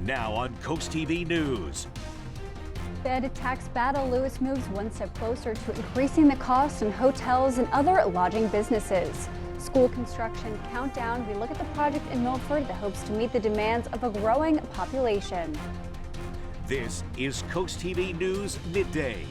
Now on CoastTV News. Fed tax battle, Lewis moves one step closer to increasing the cost in hotels and other lodging businesses. School construction countdown. We look at the project in Milford that hopes to meet the demands of a growing population. This is CoastTV News Midday.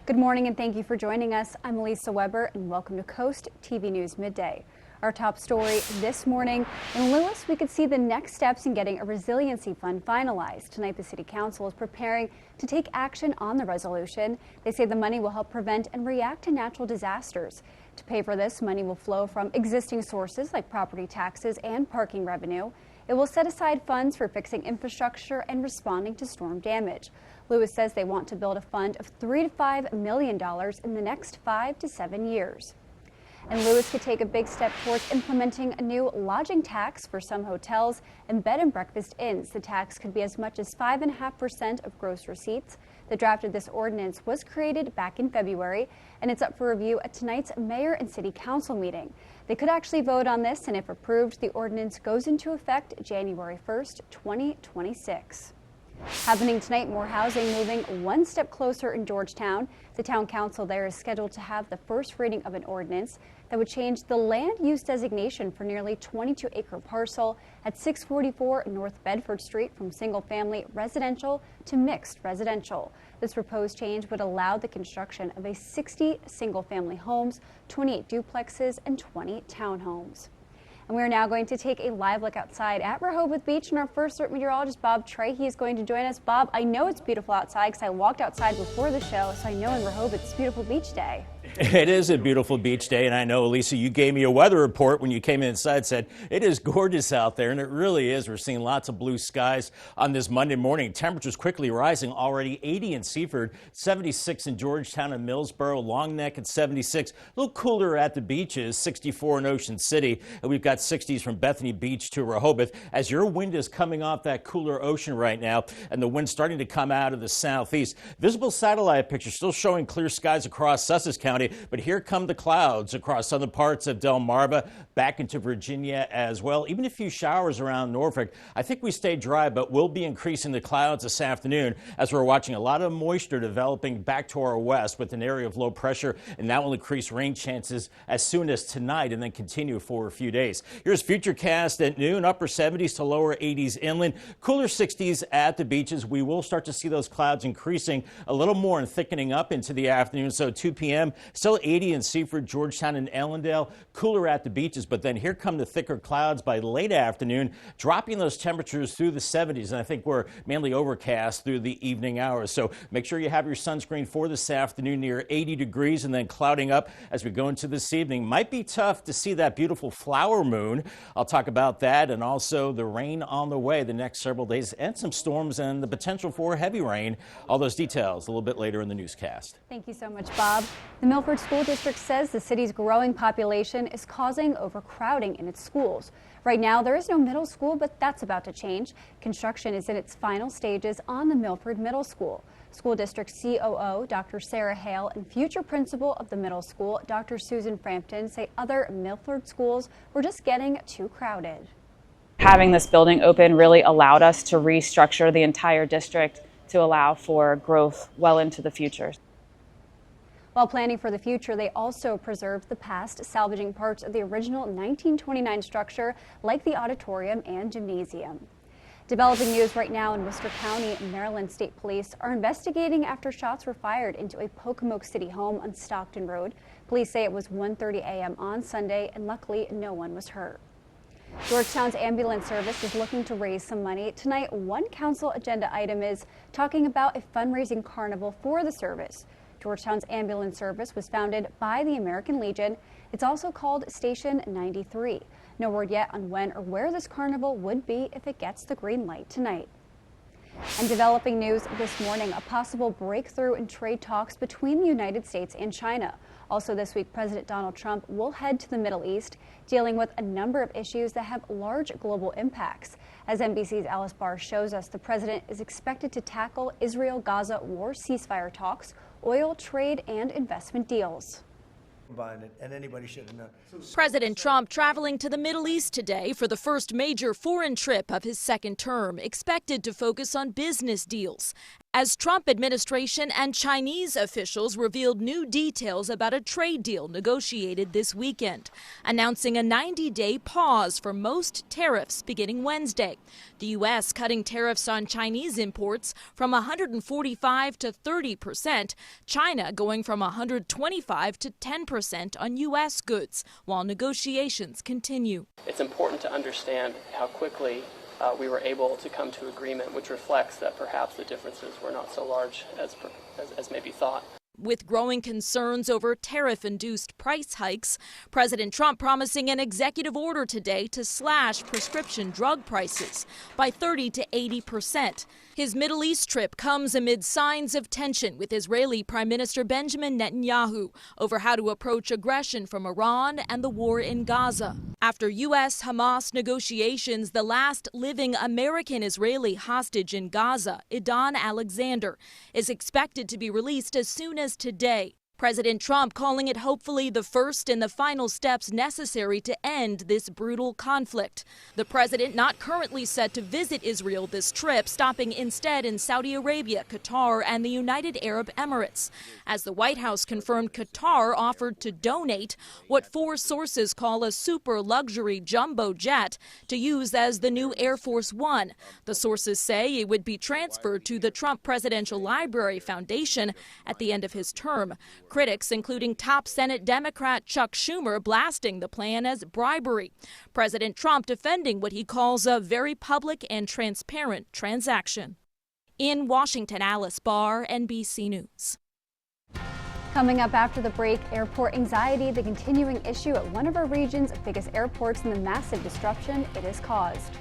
Good morning and thank you for joining us. I'm Lisa Weber and welcome to Coast TV News Midday. Our top story this morning, in Lewis, we could see the next steps in getting a resiliency fund finalized. Tonight, the City Council is preparing to take action on the resolution. They say the money will help prevent and react to natural disasters. To pay for this, money will flow from existing sources like property taxes and parking revenue. It will set aside funds for fixing infrastructure and responding to storm damage. Lewis says they want to build a fund of $3 to $5 million in the next 5 to 7 years. And Lewis could take a big step towards implementing a new lodging tax for some hotels and bed and breakfast inns. The tax could be as much as 5.5% of gross receipts. The draft of this ordinance was created back in February, and it's up for review at tonight's mayor and city council meeting. They could actually vote on this, and if approved, the ordinance goes into effect January 1st, 2026. Happening tonight, more housing moving one step closer in Georgetown. The town council there is scheduled to have the first reading of an ordinance that would change the land use designation for nearly 22-acre parcel at 644 North Bedford Street from single-family residential to mixed residential. This proposed change would allow the construction of 60 single-family homes, 28 duplexes, and 20 townhomes. And we're now going to take a live look outside at Rehoboth Beach, and our first alert meteorologist, Bob Trahey, is going to join us. Bob, I know it's beautiful outside because I walked outside before the show, so I know in Rehoboth it's a beautiful beach day. It is a beautiful beach day, and I know, Lisa, you gave me a weather report when you came inside, said it is gorgeous out there, and it really is. We're seeing lots of blue skies on this Monday morning. Temperatures quickly rising, already 80 in Seaford, 76 in Georgetown and Millsboro, Long Neck at 76. A little cooler at the beaches, 64 in Ocean City, and we've got 60s from Bethany Beach to Rehoboth. As your wind is coming off that cooler ocean right now, and the wind starting to come out of the southeast. Visible satellite pictures still showing clear skies across Sussex County. But here come the clouds across southern parts of Delmarva, back into Virginia as well. Even a few showers around Norfolk. I think we stay dry, but we'll be increasing the clouds this afternoon as we're watching a lot of moisture developing back to our west with an area of low pressure, and that will increase rain chances as soon as tonight and then continue for a few days. Here's Futurecast at noon, upper 70s to lower 80s inland, cooler 60s at the beaches. We will start to see those clouds increasing a little more and thickening up into the afternoon, so 2 p.m. Still 80 in Seaford, Georgetown, and Ellendale. Cooler at the beaches, but then here come the thicker clouds by late afternoon, dropping those temperatures through the 70s. And I think we're mainly overcast through the evening hours. So make sure you have your sunscreen for this afternoon, near 80 degrees, and then clouding up as we go into this evening. Might be tough to see that beautiful flower moon. I'll talk about that, and also the rain on the way the next several days, and some storms and the potential for heavy rain. All those details a little bit later in the newscast. Thank you so much, Bob. The Milford School District says the city's growing population is causing overcrowding in its schools. Right now, there is no middle school, but that's about to change. Construction is in its final stages on the Milford Middle School. School District COO Dr. Sarah Hale and future principal of the middle school, Dr. Susan Frampton, say other Milford schools were just getting too crowded. Having this building open really allowed us to restructure the entire district to allow for growth well into the future. While planning for the future, they also preserved the past, salvaging parts of the original 1929 structure like the auditorium and gymnasium. Developing news right now in Worcester County, Maryland State Police are investigating after shots were fired into a Pocomoke City home on Stockton Road. Police say it was 1:30 a.m. on Sunday, and luckily no one was hurt. Georgetown's ambulance service is looking to raise some money. Tonight, one council agenda item is talking about a fundraising carnival for the service. Georgetown's ambulance service was founded by the American Legion. It's also called Station 93. No word yet on when or where this carnival would be if it gets the green light tonight. And developing news this morning, a possible breakthrough in trade talks between the United States and China. Also this week, President Donald Trump will head to the Middle East, dealing with a number of issues that have large global impacts. As NBC's Alice Barr shows us, the president is expected to tackle Israel-Gaza war ceasefire talks, oil trade, and investment deals. combined, and anybody should have known. President Trump traveling to the Middle East today for the first major foreign trip of his second term, expected to focus on business deals, as Trump administration and Chinese officials revealed new details about a trade deal negotiated this weekend, announcing a 90-day pause for most tariffs beginning Wednesday. The U.S. cutting tariffs on Chinese imports from 145 to 30%, China going from 125 to 10% on U.S. goods, while negotiations continue. It's important to understand how quickly we were able to come to agreement, which reflects that perhaps the differences were not so large as maybe thought. With growing concerns over tariff-induced price hikes, President Trump promising an executive order today to slash prescription drug prices by 30 to 80%. His Middle East trip comes amid signs of tension with Israeli Prime Minister Benjamin Netanyahu over how to approach aggression from Iran and the war in Gaza. After U.S.-Hamas negotiations, the last living American-Israeli hostage in Gaza, Idan Alexander, is expected to be released as soon as today. President Trump calling it hopefully the first and the final steps necessary to end this brutal conflict. The president not currently set to visit Israel this trip, stopping instead in Saudi Arabia, Qatar, and the United Arab Emirates, as the White House confirmed Qatar offered to donate what four sources call a super luxury jumbo jet to use as the new Air Force One. The sources say it would be transferred to the Trump Presidential Library Foundation at the end of his term. Critics, including top Senate Democrat Chuck Schumer, blasting the plan as bribery. President Trump defending what he calls a very public and transparent transaction. In Washington, Alice Barr, NBC News. Coming up after the break, airport anxiety, the continuing issue at one of our region's biggest airports, and the massive disruption it has caused.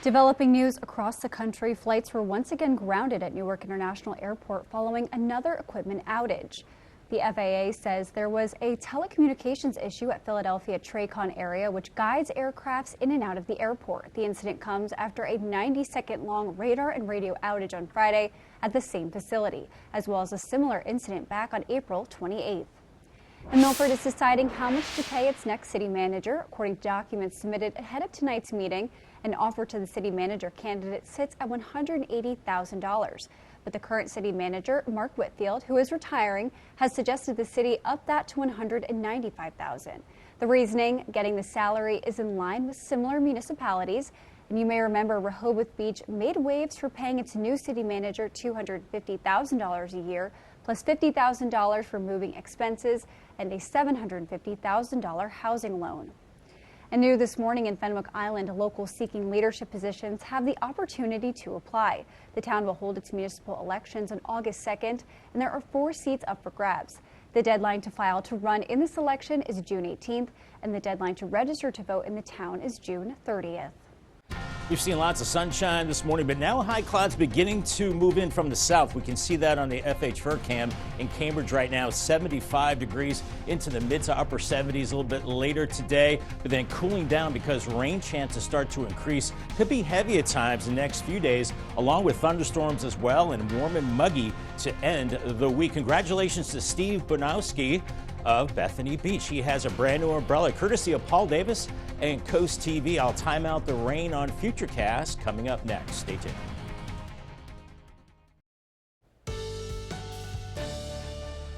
Developing news across the country, flights were once again grounded at Newark International Airport following another equipment outage. The FAA says there was a telecommunications issue at Philadelphia Tracon area, which guides aircrafts in and out of the airport. The incident comes after a 90-second long radar and radio outage on Friday at the same facility, as well as a similar incident back on April 28th. And Milford is deciding how much to pay its next city manager. According to documents submitted ahead of tonight's meeting, an offer to the city manager candidate sits at $180,000. But the current city manager, Mark Whitfield, who is retiring, has suggested the city up that to $195,000. The reasoning, getting the salary is in line with similar municipalities. And you may remember Rehoboth Beach made waves for paying its new city manager $250,000 a year, plus $50,000 for moving expenses and a $750,000 housing loan. And new this morning in Fenwick Island, locals seeking leadership positions have the opportunity to apply. The town will hold its municipal elections on August 2nd, and there are 4 seats up for grabs. The deadline to file to run in this election is June 18th, and the deadline to register to vote in the town is June 30th. We've seen lots of sunshine this morning, but now high clouds beginning to move in from the south. We can see that on the FH Cam in Cambridge right now, 75 degrees into the mid to upper 70s a little bit later today, but then cooling down because rain chances start to increase. Could be heavy at times the next few days, along with thunderstorms as well, and warm and muggy to end the week. Congratulations to Steve Bonowski of Bethany Beach. He has a brand new umbrella courtesy of Paul Davis and Coast TV. I'll time out the rain on Futurecast coming up next. Stay tuned.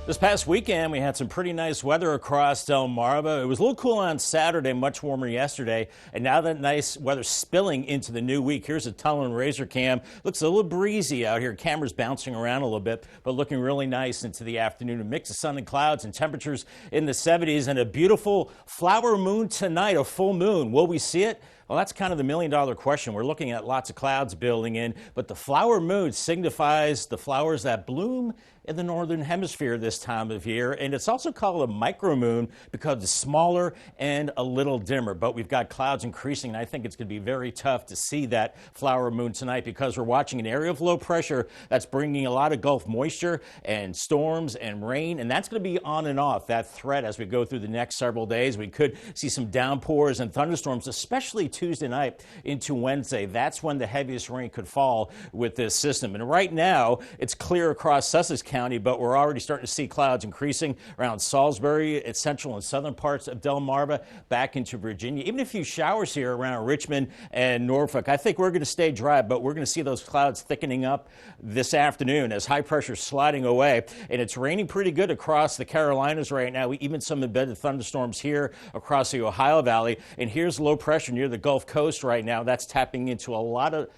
This past weekend, we had some pretty nice weather across Delmarva. It was a little cool on Saturday, much warmer yesterday, and now that nice weather spilling into the new week. Here's a tunnel and razor cam. Looks a little breezy out here. Camera's bouncing around a little bit, but looking really nice into the afternoon. A mix of sun and clouds and temperatures in the 70s, and a beautiful flower moon tonight, a full moon. Will we see it? Well, that's kind of the million-dollar question. We're looking at lots of clouds building in, but the flower moon signifies the flowers that bloom in the northern hemisphere this time of year, and it's also called a micromoon because it's smaller and a little dimmer. But we've got clouds increasing, and I think it's going to be very tough to see that flower moon tonight because we're watching an area of low pressure that's bringing a lot of Gulf moisture and storms and rain, and that's going to be on and off that threat as we go through the next several days. We could see some downpours and thunderstorms, especially Tuesday night into Wednesday. That's when the heaviest rain could fall with this system. And right now, it's clear across Sussex County, but we're already starting to see clouds increasing around Salisbury, central and southern parts of Delmarva, back into Virginia. Even a few showers here around Richmond and Norfolk. I think we're going to stay dry, but we're going to see those clouds thickening up this afternoon as high pressure is sliding away. And it's raining pretty good across the Carolinas right now. Even some embedded thunderstorms here across the Ohio Valley. And here's low pressure near the Gulf Coast right now. That's tapping into a lot of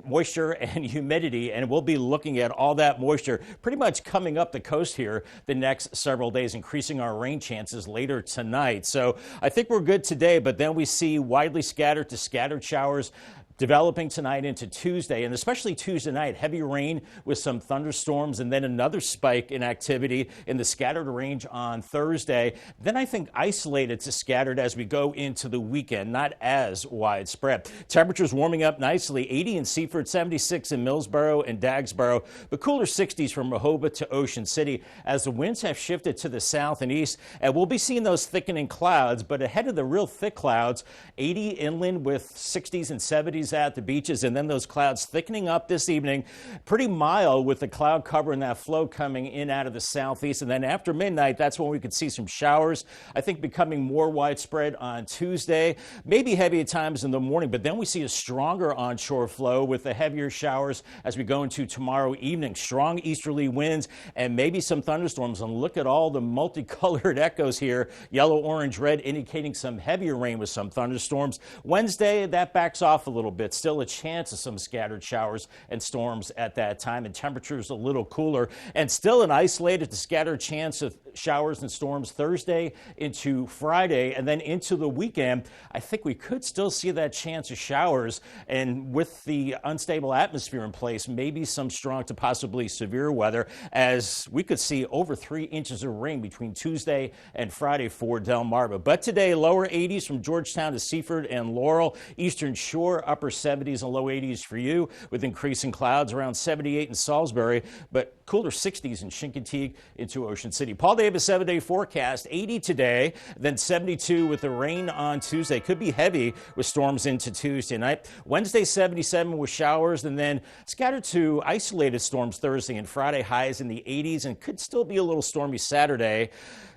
moisture and humidity, and we'll be looking at all that moisture pretty much coming up the coast here the next several days, increasing our rain chances later tonight. So I think we're good today, but then we see widely scattered to scattered showers developing tonight into Tuesday, and especially Tuesday night, heavy rain with some thunderstorms, and then another spike in activity in the scattered range on Thursday. Then I think isolated to scattered as we go into the weekend, not as widespread. Temperatures warming up nicely, 80 in Seaford, 76 in Millsboro and Dagsboro, but cooler 60s from Rehoboth to Ocean City as the winds have shifted to the south and east, and we'll be seeing those thickening clouds, but ahead of the real thick clouds, 80 inland with 60s and 70s at the beaches, and then those clouds thickening up this evening. Pretty mild with the cloud cover and that flow coming in out of the southeast, and then after midnight, that's when we could see some showers, I think becoming more widespread on Tuesday, maybe heavy at times in the morning, but then we see a stronger onshore flow with the heavier showers as we go into tomorrow evening. Strong easterly winds and maybe some thunderstorms, and look at all the multicolored echoes here, yellow, orange, red, indicating some heavier rain with some thunderstorms. Wednesday, that backs off a little bit. Still a chance of some scattered showers and storms at that time, and temperatures a little cooler, and still an isolated to scattered chance of showers and storms Thursday into Friday, and then into the weekend. I think we could still see that chance of showers, and with the unstable atmosphere in place, maybe some strong to possibly severe weather, as we could see over 3 inches of rain between Tuesday and Friday for Delmarva. But today, lower 80s from Georgetown to Seaford and Laurel, Eastern Shore, upper 70s and low 80s for you, with increasing clouds around 78 in Salisbury, but cooler 60s in Chincoteague into Ocean City. Paul Davis 7-day forecast, 80 today, then 72 with the rain on Tuesday. Could be heavy with storms into Tuesday night. Wednesday 77 with showers, and then scattered to isolated storms Thursday and Friday, highs in the 80s, and could still be a little stormy Saturday,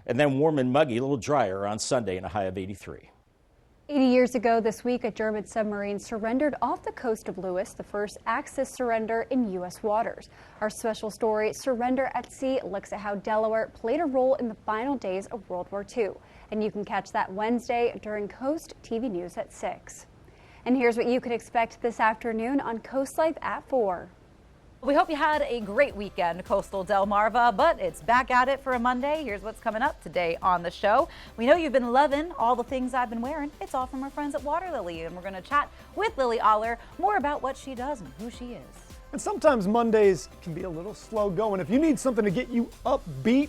and then warm and muggy, a little drier on Sunday and a high of 83. 80 years ago this week, a German submarine surrendered off the coast of Lewis, the first Axis surrender in U.S. waters. Our special story, Surrender at Sea, looks at how Delaware played a role in the final days of World War II. And you can catch that Wednesday during Coast TV News at 6. And here's what you can expect this afternoon on Coast Life at 4. We hope you had a great weekend, Coastal Delmarva, but it's back at it for a Monday. Here's what's coming up today on the show. We know you've been loving all the things I've been wearing. It's all from our friends at Water Lily, and we're going to chat with Lily Aller more about what she does and who she is. And sometimes Mondays can be a little slow going. If you need something to get you upbeat,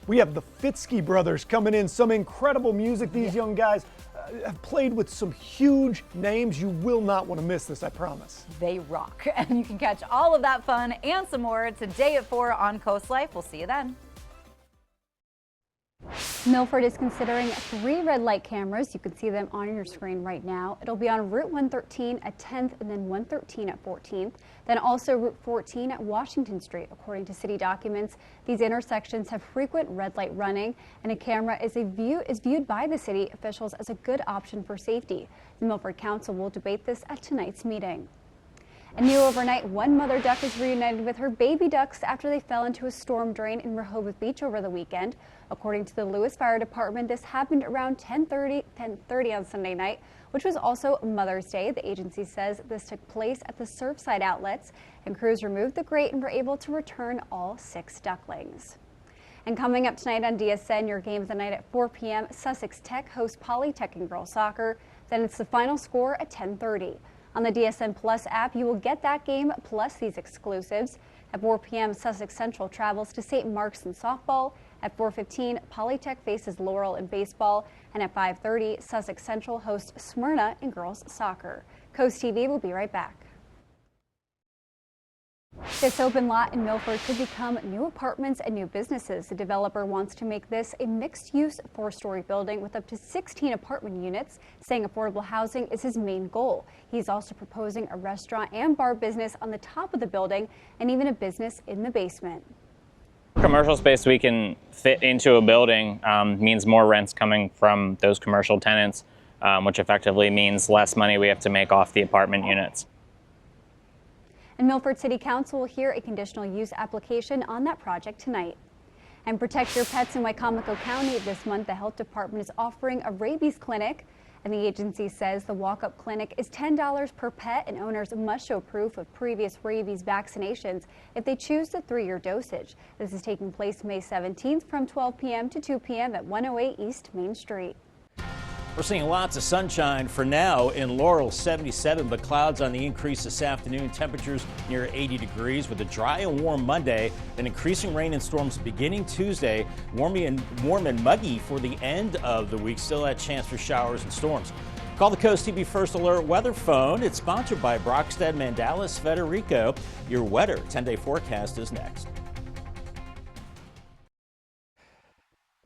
we have the Fitzky brothers coming in. Some incredible music. These young guys have played with some huge names. You will not want to miss this, I promise. They rock. And you can catch all of that fun and some more today at 4 on Coast Life. We'll see you then. Milford is considering 3 red light cameras. You can see them on your screen right now. It'll be on Route 113 at 10th and then 113 at 14th. Then also Route 14 at Washington Street. According to city documents, these intersections have frequent red light running, and a camera is viewed by the city officials as a good option for safety. The Milford Council will debate this at tonight's meeting. And new overnight, one mother duck is reunited with her baby ducks after they fell into a storm drain in Rehoboth Beach over the weekend. According to the Lewis Fire Department, this happened around 10:30 on Sunday night, which was also Mother's Day. The agency says this took place at the Surfside outlets, and crews removed the grate and were able to return all 6 ducklings. And coming up tonight on DSN, your game of the night at 4 p.m., Sussex Tech hosts Polytech in girls soccer. Then it's the final score at 10:30. On the DSN Plus app, you will get that game plus these exclusives. At 4 p.m., Sussex Central travels to St. Mark's in softball. At 4:15, Polytech faces Laurel in baseball. And at 5:30, Sussex Central hosts Smyrna in girls soccer. Coast TV will be right back. This open lot in Milford could become new apartments and new businesses. The developer wants to make this a mixed-use 4-story building with up to 16 apartment units, saying affordable housing is his main goal. He's also proposing a restaurant and bar business on the top of the building and even a business in the basement. Commercial space we can fit into a building means more rents coming from those commercial tenants, which effectively means less money we have to make off the apartment units. And Milford City Council will hear a conditional use application on that project tonight. And protect your pets in Wicomico County. This month, the health department is offering a rabies clinic, and the agency says the walk-up clinic is $10 per pet, and owners must show proof of previous rabies vaccinations if they choose the 3-year dosage. This is taking place May 17th from 12 p.m. to 2 p.m. at 108 East Main Street. We're seeing lots of sunshine for now in Laurel, 77, but clouds on the increase this afternoon. Temperatures near 80 degrees with a dry and warm Monday, then increasing rain and storms beginning Tuesday. Warm and muggy for the end of the week. Still a chance for showers and storms. Call the Coast TV First Alert weather phone. It's sponsored by Brockstead Mandalis Federico. Your weather 10-day forecast is next.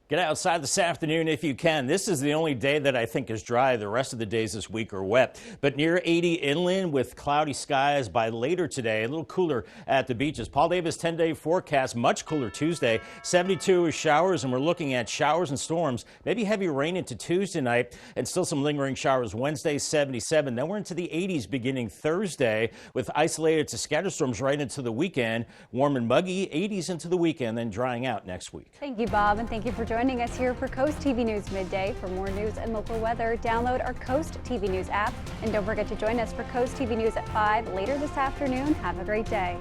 Get outside this afternoon if you can. This is the only day that I think is dry. The rest of the days this week are wet. But near 80 inland with cloudy skies by later today. A little cooler at the beaches. Paul Davis 10-day forecast. Much cooler Tuesday. 72 with showers, and we're looking at showers and storms. Maybe heavy rain into Tuesday night and still some lingering showers Wednesday, 77. Then we're into the 80s beginning Thursday with isolated to scattered storms right into the weekend. Warm and muggy 80s into the weekend, then drying out next week. Thank you, Bob, and thank you for joining us here for Coast TV News Midday. For more news and local weather, download our Coast TV News app. And don't forget to join us for Coast TV News at 5 later this afternoon. Have a great day.